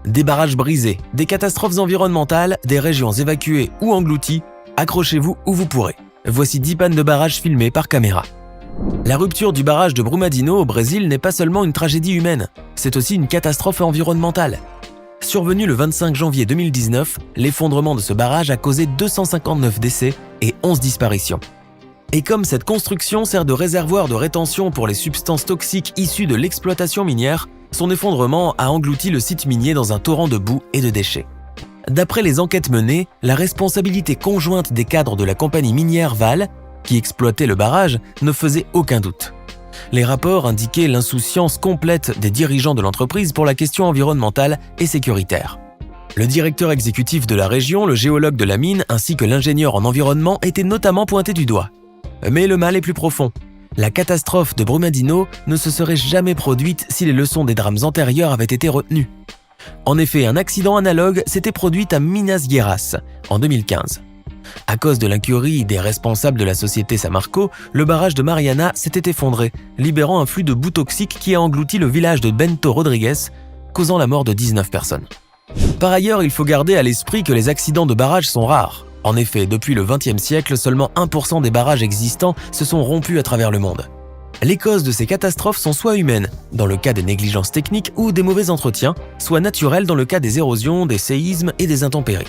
Des barrages brisés, des catastrophes environnementales, des régions évacuées ou englouties, accrochez-vous où vous pourrez. Voici 10 pannes de barrages filmées par caméra. La rupture du barrage de Brumadinho au Brésil n'est pas seulement une tragédie humaine, c'est aussi une catastrophe environnementale. Survenu le 25 janvier 2019, l'effondrement de ce barrage a causé 259 décès et 11 disparitions. Et comme cette construction sert de réservoir de rétention pour les substances toxiques issues de l'exploitation minière, son effondrement a englouti le site minier dans un torrent de boue et de déchets. D'après les enquêtes menées, la responsabilité conjointe des cadres de la compagnie minière Vale, qui exploitait le barrage, ne faisait aucun doute. Les rapports indiquaient l'insouciance complète des dirigeants de l'entreprise pour la question environnementale et sécuritaire. Le directeur exécutif de la région, le géologue de la mine ainsi que l'ingénieur en environnement étaient notamment pointés du doigt. Mais le mal est plus profond. La catastrophe de Brumadinho ne se serait jamais produite si les leçons des drames antérieurs avaient été retenues. En effet, un accident analogue s'était produit à Minas Gerais en 2015. À cause de l'incurie des responsables de la société Samarco, le barrage de Mariana s'était effondré, libérant un flux de boue toxique qui a englouti le village de Bento Rodrigues, causant la mort de 19 personnes. Par ailleurs, il faut garder à l'esprit que les accidents de barrage sont rares. En effet, depuis le XXe siècle, seulement 1% des barrages existants se sont rompus à travers le monde. Les causes de ces catastrophes sont soit humaines, dans le cas des négligences techniques ou des mauvais entretiens, soit naturelles dans le cas des érosions, des séismes et des intempéries.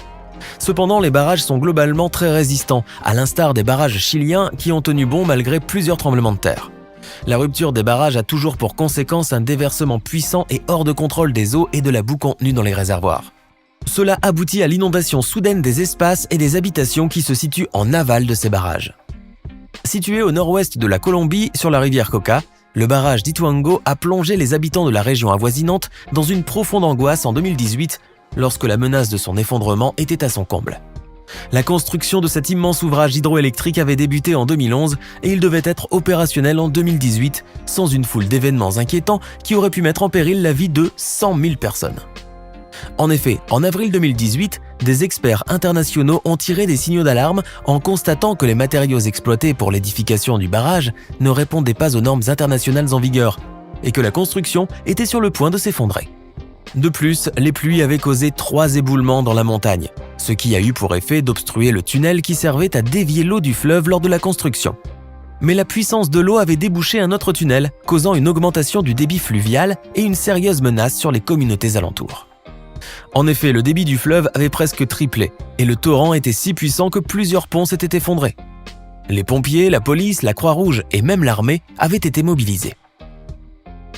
Cependant, les barrages sont globalement très résistants, à l'instar des barrages chiliens qui ont tenu bon malgré plusieurs tremblements de terre. La rupture des barrages a toujours pour conséquence un déversement puissant et hors de contrôle des eaux et de la boue contenue dans les réservoirs. Cela aboutit à l'inondation soudaine des espaces et des habitations qui se situent en aval de ces barrages. Situé au nord-ouest de la Colombie, sur la rivière Coca, le barrage d'Ituango a plongé les habitants de la région avoisinante dans une profonde angoisse en 2018, lorsque la menace de son effondrement était à son comble. La construction de cet immense ouvrage hydroélectrique avait débuté en 2011 et il devait être opérationnel en 2018, sans une foule d'événements inquiétants qui auraient pu mettre en péril la vie de 100 000 personnes. En effet, en avril 2018, des experts internationaux ont tiré des signaux d'alarme en constatant que les matériaux exploités pour l'édification du barrage ne répondaient pas aux normes internationales en vigueur et que la construction était sur le point de s'effondrer. De plus, les pluies avaient causé 3 éboulements dans la montagne, ce qui a eu pour effet d'obstruer le tunnel qui servait à dévier l'eau du fleuve lors de la construction. Mais la puissance de l'eau avait débouché un autre tunnel, causant une augmentation du débit fluvial et une sérieuse menace sur les communautés alentours. En effet, le débit du fleuve avait presque triplé et le torrent était si puissant que plusieurs ponts s'étaient effondrés. Les pompiers, la police, la Croix-Rouge et même l'armée avaient été mobilisés.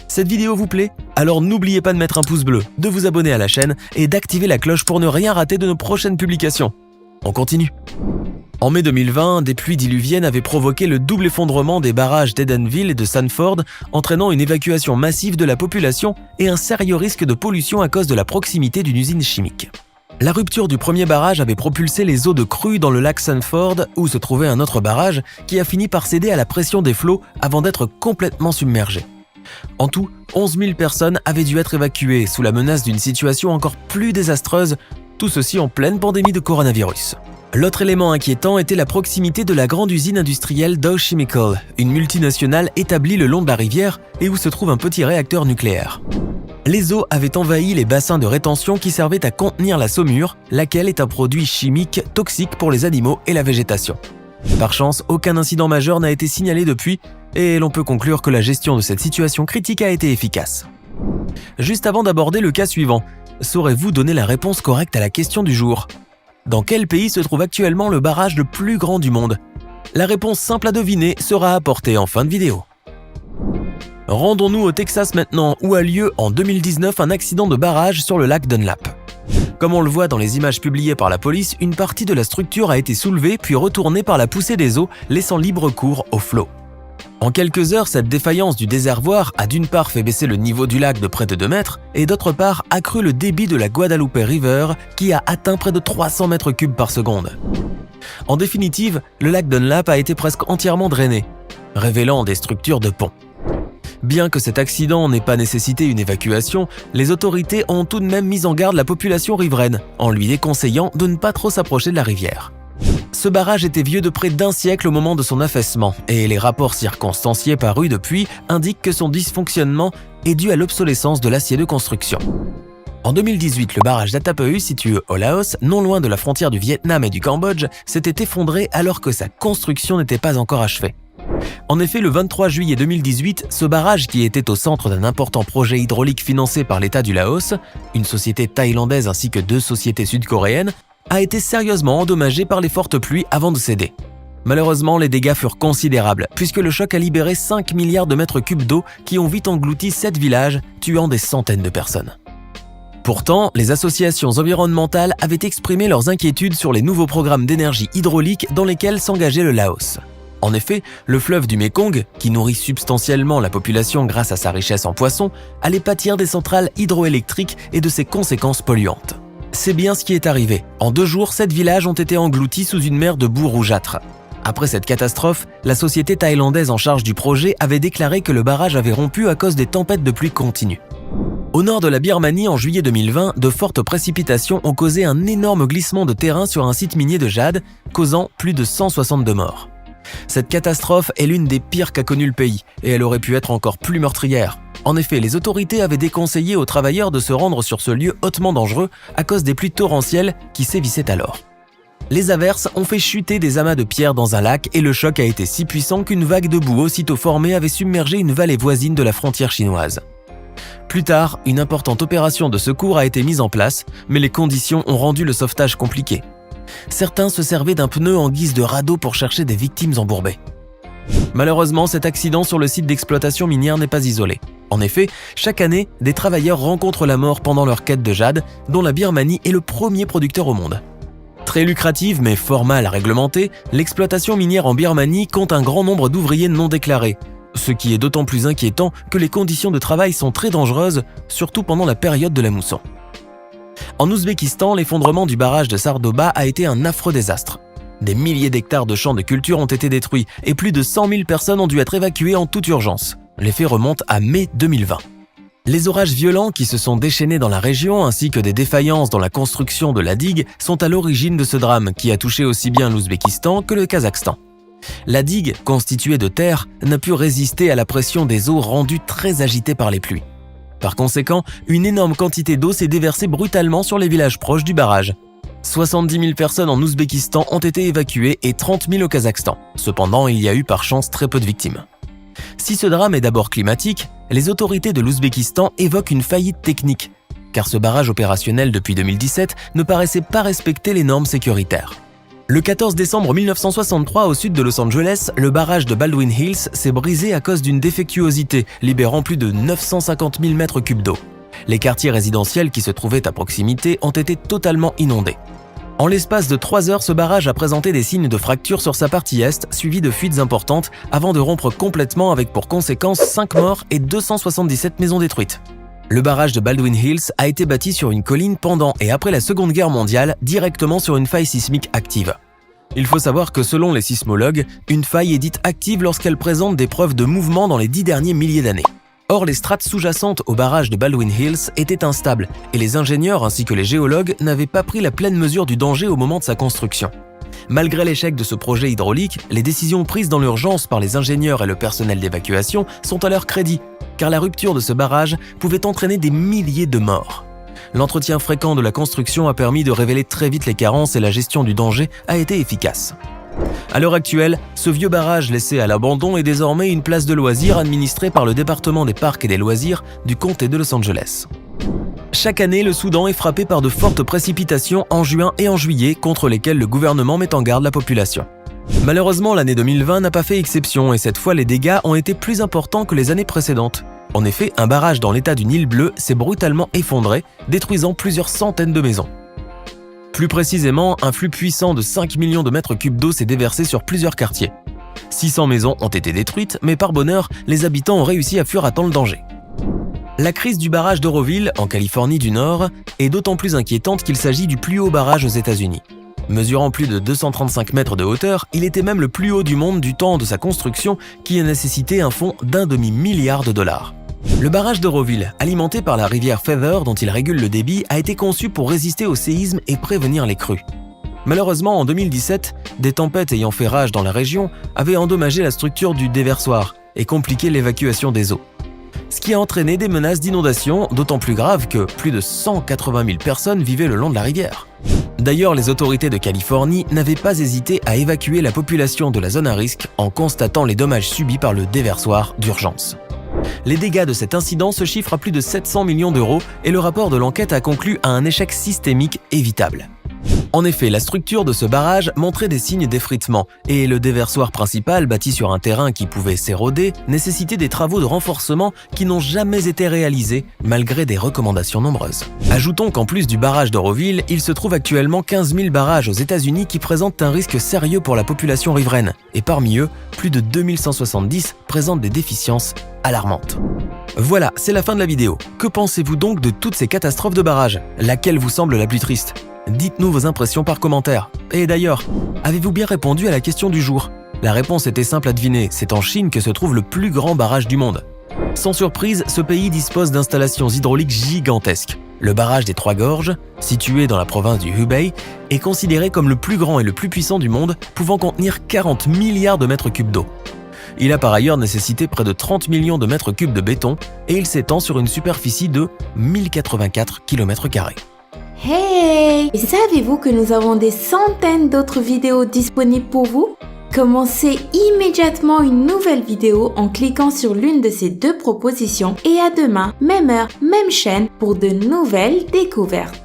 Cette vidéo vous plaît? Alors n'oubliez pas de mettre un pouce bleu, de vous abonner à la chaîne et d'activer la cloche pour ne rien rater de nos prochaines publications. On continue. En mai 2020, des pluies diluviennes avaient provoqué le double effondrement des barrages d'Edenville et de Sanford, entraînant une évacuation massive de la population et un sérieux risque de pollution à cause de la proximité d'une usine chimique. La rupture du premier barrage avait propulsé les eaux de crue dans le lac Sanford, où se trouvait un autre barrage qui a fini par céder à la pression des flots avant d'être complètement submergé. En tout, 11 000 personnes avaient dû être évacuées sous la menace d'une situation encore plus désastreuse, tout ceci en pleine pandémie de coronavirus. L'autre élément inquiétant était la proximité de la grande usine industrielle Dow Chemical, une multinationale établie le long de la rivière et où se trouve un petit réacteur nucléaire. Les eaux avaient envahi les bassins de rétention qui servaient à contenir la saumure, laquelle est un produit chimique toxique pour les animaux et la végétation. Par chance, aucun incident majeur n'a été signalé depuis et l'on peut conclure que la gestion de cette situation critique a été efficace. Juste avant d'aborder le cas suivant, saurez-vous donner la réponse correcte à la question du jour? Dans quel pays se trouve actuellement le barrage le plus grand du monde? La réponse simple à deviner sera apportée en fin de vidéo. Rendons-nous au Texas maintenant, où a lieu en 2019 un accident de barrage sur le lac Dunlap. Comme on le voit dans les images publiées par la police, une partie de la structure a été soulevée puis retournée par la poussée des eaux, laissant libre cours au flot. En quelques heures, cette défaillance du désherboir a d'une part fait baisser le niveau du lac de près de 2 mètres et d'autre part accru le débit de la Guadalupe River qui a atteint près de 300 mètres cubes par seconde. En définitive, le lac Dunlap a été presque entièrement drainé, révélant des structures de pont. Bien que cet accident n'ait pas nécessité une évacuation, les autorités ont tout de même mis en garde la population riveraine, en lui déconseillant de ne pas trop s'approcher de la rivière. Ce barrage était vieux de près d'1 siècle au moment de son affaissement, et les rapports circonstanciés parus depuis indiquent que son dysfonctionnement est dû à l'obsolescence de l'acier de construction. En 2018, le barrage d'Atapehu, situé au Laos, non loin de la frontière du Vietnam et du Cambodge, s'était effondré alors que sa construction n'était pas encore achevée. En effet, le 23 juillet 2018, ce barrage, qui était au centre d'un important projet hydraulique financé par l'État du Laos, une société thaïlandaise ainsi que 2 sociétés sud-coréennes, a été sérieusement endommagé par les fortes pluies avant de céder. Malheureusement, les dégâts furent considérables puisque le choc a libéré 5 milliards de mètres cubes d'eau qui ont vite englouti 7 villages, tuant des centaines de personnes. Pourtant, les associations environnementales avaient exprimé leurs inquiétudes sur les nouveaux programmes d'énergie hydraulique dans lesquels s'engageait le Laos. En effet, le fleuve du Mékong, qui nourrit substantiellement la population grâce à sa richesse en poissons, allait pâtir des centrales hydroélectriques et de ses conséquences polluantes. C'est bien ce qui est arrivé. En 2 jours, 7 villages ont été engloutis sous une mer de boue rougeâtre. Après cette catastrophe, la société thaïlandaise en charge du projet avait déclaré que le barrage avait rompu à cause des tempêtes de pluie continues. Au nord de la Birmanie, en juillet 2020, de fortes précipitations ont causé un énorme glissement de terrain sur un site minier de jade, causant plus de 162 morts. Cette catastrophe est l'une des pires qu'a connu le pays, et elle aurait pu être encore plus meurtrière. En effet, les autorités avaient déconseillé aux travailleurs de se rendre sur ce lieu hautement dangereux à cause des pluies torrentielles qui sévissaient alors. Les averses ont fait chuter des amas de pierres dans un lac et le choc a été si puissant qu'une vague de boue aussitôt formée avait submergé une vallée voisine de la frontière chinoise. Plus tard, une importante opération de secours a été mise en place, mais les conditions ont rendu le sauvetage compliqué. Certains se servaient d'un pneu en guise de radeau pour chercher des victimes embourbées. Malheureusement, cet accident sur le site d'exploitation minière n'est pas isolé. En effet, chaque année, des travailleurs rencontrent la mort pendant leur quête de jade, dont la Birmanie est le premier producteur au monde. Très lucrative mais fort mal réglementée, l'exploitation minière en Birmanie compte un grand nombre d'ouvriers non déclarés, ce qui est d'autant plus inquiétant que les conditions de travail sont très dangereuses, surtout pendant la période de la mousson. En Ouzbékistan, l'effondrement du barrage de Sardoba a été un affreux désastre. Des milliers d'hectares de champs de culture ont été détruits et plus de 100 000 personnes ont dû être évacuées en toute urgence. Les faits remontent à mai 2020. Les orages violents qui se sont déchaînés dans la région ainsi que des défaillances dans la construction de la digue sont à l'origine de ce drame qui a touché aussi bien l'Ouzbékistan que le Kazakhstan. La digue, constituée de terre, n'a pu résister à la pression des eaux rendues très agitées par les pluies. Par conséquent, une énorme quantité d'eau s'est déversée brutalement sur les villages proches du barrage. 70 000 personnes en Ouzbékistan ont été évacuées et 30 000 au Kazakhstan. Cependant, il y a eu par chance très peu de victimes. Si ce drame est d'abord climatique, les autorités de l'Ouzbékistan évoquent une faillite technique, car ce barrage opérationnel depuis 2017 ne paraissait pas respecter les normes sécuritaires. Le 14 décembre 1963, au sud de Los Angeles, le barrage de Baldwin Hills s'est brisé à cause d'une défectuosité, libérant plus de 950 000 mètres cubes d'eau. Les quartiers résidentiels qui se trouvaient à proximité ont été totalement inondés. En l'espace de 3 heures, ce barrage a présenté des signes de fracture sur sa partie est, suivis de fuites importantes, avant de rompre complètement avec pour conséquence 5 morts et 277 maisons détruites. Le barrage de Baldwin Hills a été bâti sur une colline pendant et après la Seconde Guerre mondiale, directement sur une faille sismique active. Il faut savoir que selon les sismologues, une faille est dite active lorsqu'elle présente des preuves de mouvement dans les 10 derniers milliers d'années. Or, les strates sous-jacentes au barrage de Baldwin Hills étaient instables et les ingénieurs ainsi que les géologues n'avaient pas pris la pleine mesure du danger au moment de sa construction. Malgré l'échec de ce projet hydraulique, les décisions prises dans l'urgence par les ingénieurs et le personnel d'évacuation sont à leur crédit, car la rupture de ce barrage pouvait entraîner des milliers de morts. L'entretien fréquent de la construction a permis de révéler très vite les carences et la gestion du danger a été efficace. À l'heure actuelle, ce vieux barrage laissé à l'abandon est désormais une place de loisirs administrée par le département des parcs et des loisirs du comté de Los Angeles. Chaque année, le Soudan est frappé par de fortes précipitations en juin et en juillet contre lesquelles le gouvernement met en garde la population. Malheureusement, l'année 2020 n'a pas fait exception et cette fois les dégâts ont été plus importants que les années précédentes. En effet, un barrage dans l'état du Nil bleu s'est brutalement effondré, détruisant plusieurs centaines de maisons. Plus précisément, un flux puissant de 5 millions de mètres cubes d'eau s'est déversé sur plusieurs quartiers. 600 maisons ont été détruites, mais par bonheur, les habitants ont réussi à fuir à temps le danger. La crise du barrage d'Oroville, en Californie du Nord, est d'autant plus inquiétante qu'il s'agit du plus haut barrage aux États-Unis. Mesurant plus de 235 mètres de hauteur, il était même le plus haut du monde du temps de sa construction qui a nécessité un fonds d'1,5 milliard de dollars. Le barrage d'Oroville, alimenté par la rivière Feather dont il régule le débit, a été conçu pour résister aux séismes et prévenir les crues. Malheureusement, en 2017, des tempêtes ayant fait rage dans la région avaient endommagé la structure du déversoir et compliqué l'évacuation des eaux. ce qui a entraîné des menaces d'inondation d'autant plus graves que plus de 180 000 personnes vivaient le long de la rivière. D'ailleurs, les autorités de Californie n'avaient pas hésité à évacuer la population de la zone à risque en constatant les dommages subis par le déversoir d'urgence. Les dégâts de cet incident se chiffrent à plus de 700 millions d'euros et le rapport de l'enquête a conclu à un échec systémique évitable. En effet, la structure de ce barrage montrait des signes d'effritement et le déversoir principal, bâti sur un terrain qui pouvait s'éroder, nécessitait des travaux de renforcement qui n'ont jamais été réalisés malgré des recommandations nombreuses. Ajoutons qu'en plus du barrage d'Oroville, il se trouve actuellement 15 000 barrages aux États-Unis qui présentent un risque sérieux pour la population riveraine et parmi eux, plus de 2170 présentent des déficiences alarmantes. Voilà, c'est la fin de la vidéo. Que pensez-vous donc de toutes ces catastrophes de barrages? Laquelle vous semble la plus triste? Dites-nous vos impressions par commentaire. Et d'ailleurs, avez-vous bien répondu à la question du jour? La réponse était simple à deviner, c'est en Chine que se trouve le plus grand barrage du monde. Sans surprise, ce pays dispose d'installations hydrauliques gigantesques. Le barrage des Trois Gorges, situé dans la province du Hubei, est considéré comme le plus grand et le plus puissant du monde, pouvant contenir 40 milliards de mètres cubes d'eau. Il a par ailleurs nécessité près de 30 millions de mètres cubes de béton et il s'étend sur une superficie de 1084 km². Hey! Et savez-vous que nous avons des centaines d'autres vidéos disponibles pour vous? Commencez immédiatement une nouvelle vidéo en cliquant sur l'une de ces deux propositions et à demain, même heure, même chaîne pour de nouvelles découvertes.